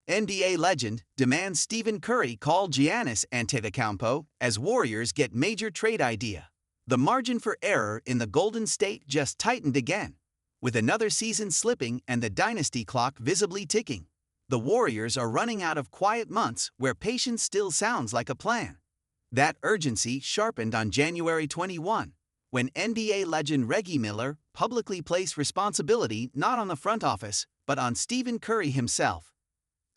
NBA legend demands Stephen Curry call Giannis Antetokounmpo as Warriors get major trade idea. The margin for error in the Golden State just tightened again, with another season slipping and the dynasty clock visibly ticking. The Warriors are running out of quiet months where patience still sounds like a plan. That urgency sharpened on January 21, when NBA legend Reggie Miller publicly placed responsibility not on the front office, but on Stephen Curry himself.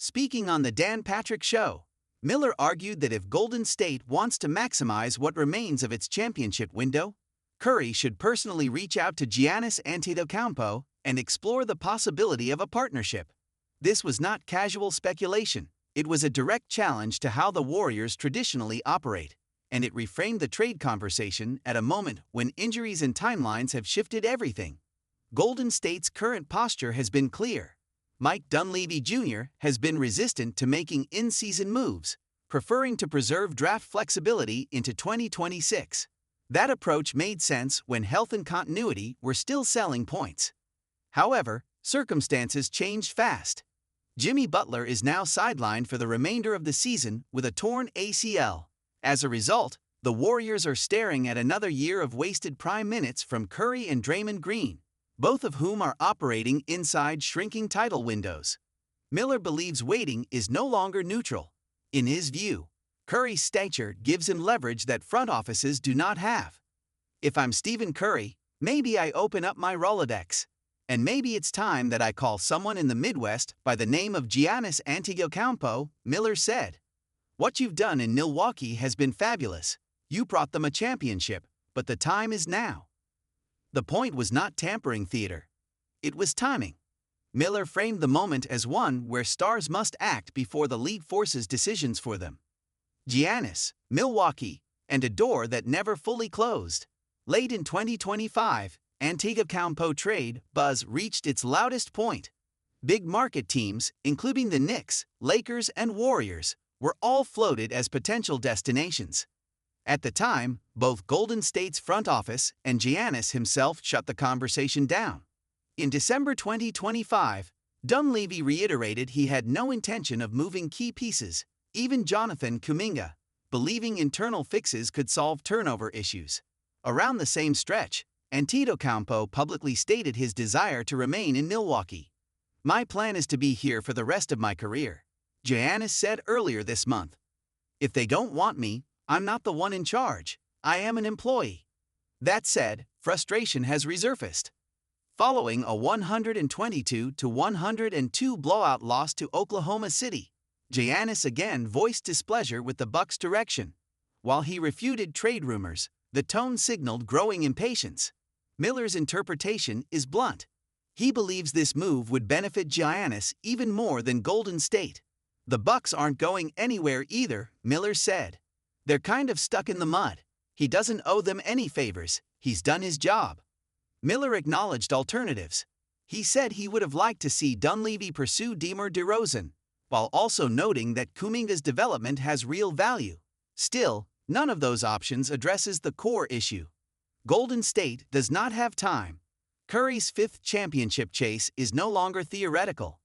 Speaking on the Dan Patrick Show, Miller argued that if Golden State wants to maximize what remains of its championship window, Curry should personally reach out to Giannis Antetokounmpo and explore the possibility of a partnership. This was not casual speculation. It was a direct challenge to how the Warriors traditionally operate, and it reframed the trade conversation at a moment when injuries and timelines have shifted everything. Golden State's current posture has been clear. Mike Dunleavy Jr. has been resistant to making in-season moves, preferring to preserve draft flexibility into 2026. That approach made sense when health and continuity were still selling points. However, circumstances changed fast. Jimmy Butler is now sidelined for the remainder of the season with a torn ACL. As a result, the Warriors are staring at another year of wasted prime minutes from Curry and Draymond Green, both of whom are operating inside shrinking title windows. Miller believes waiting is no longer neutral. In his view, Curry's stature gives him leverage that front offices do not have. If I'm Stephen Curry, maybe I open up my Rolodex. And maybe it's time that I call someone in the Midwest by the name of Giannis Antetokounmpo, Miller said. What you've done in Milwaukee has been fabulous. You brought them a championship, but the time is now. The point was not tampering theater. It was timing. Miller framed the moment as one where stars must act before the league forces decisions for them. Giannis, Milwaukee, and a door that never fully closed. Late in 2025, Antetokounmpo trade buzz reached its loudest point. Big market teams, including the Knicks, Lakers, and Warriors, were all floated as potential destinations. At the time, both Golden State's front office and Giannis himself shut the conversation down. In December 2025, Dunleavy reiterated he had no intention of moving key pieces, even Jonathan Kuminga, believing internal fixes could solve turnover issues. Around the same stretch, Antetokounmpo publicly stated his desire to remain in Milwaukee. "My plan is to be here for the rest of my career," Giannis said earlier this month. "If they don't want me, I'm not the one in charge. I am an employee." That said, frustration has resurfaced. Following a 122-102 blowout loss to Oklahoma City, Giannis again voiced displeasure with the Bucks' direction. While he refuted trade rumors, the tone signaled growing impatience. Miller's interpretation is blunt. He believes this move would benefit Giannis even more than Golden State. "The Bucks aren't going anywhere either," Miller said. "They're kind of stuck in the mud. He doesn't owe them any favors. He's done his job." Miller acknowledged alternatives. He said he would have liked to see Dunleavy pursue DeMar DeRozan, while also noting that Kuminga's development has real value. Still, none of those options addresses the core issue. Golden State does not have time. Curry's fifth championship chase is no longer theoretical.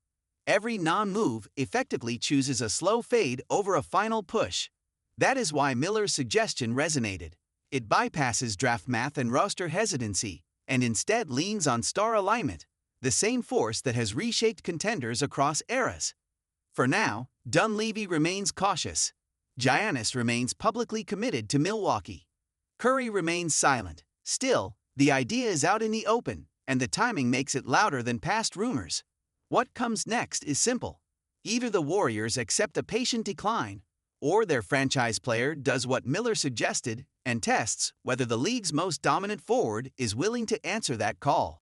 Every non-move effectively chooses a slow fade over a final push. That is why Miller's suggestion resonated. It bypasses draft math and roster hesitancy, and instead leans on star alignment, the same force that has reshaped contenders across eras. For now, Dunleavy remains cautious. Giannis remains publicly committed to Milwaukee. Curry remains silent. Still, the idea is out in the open, and the timing makes it louder than past rumors. What comes next is simple. Either the Warriors accept a patient decline, or their franchise player does what Miller suggested and tests whether the league's most dominant forward is willing to answer that call.